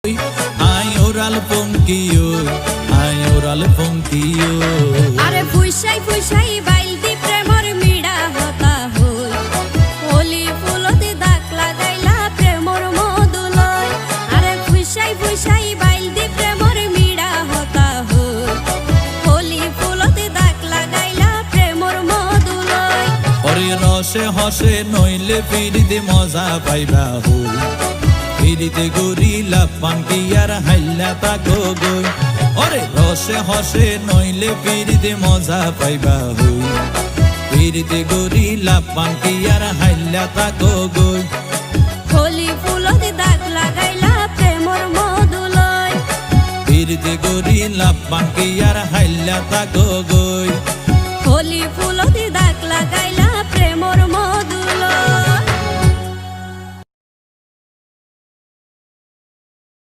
Ay oral ponkiyo, ay oral ponkiyo. আরে ফুইসাই ফুইসাই বাইলদি প্রেমর মিড়া হতা হই হোলি ফুলতে দাগ লাগাইলা প্রেমর মধুলয় আরে ফুইসাই ফুইসাই বাইলদি প্রেমর মিড়া হতা হই হোলি ফুলতে দাগ লাগাইলা প্রেমর মধুলয় ওরে রসে হসে নইলে ফিরিতে মজা পাইবা হই ফিরিতে গরিলা পানকি আর হাইলা তাকো গই ওরে রসে হসে নইলে ফিরিতে মজা পাইবা হই ফিরিতে গরিলা পানকি আর হাইলা তাকো গই হোলি ফুলতে দাগ লাগাইলা প্রেমর মধুলয় ফিরিতে গরিলা পানকি আর হাইলা তাকো গই হোলি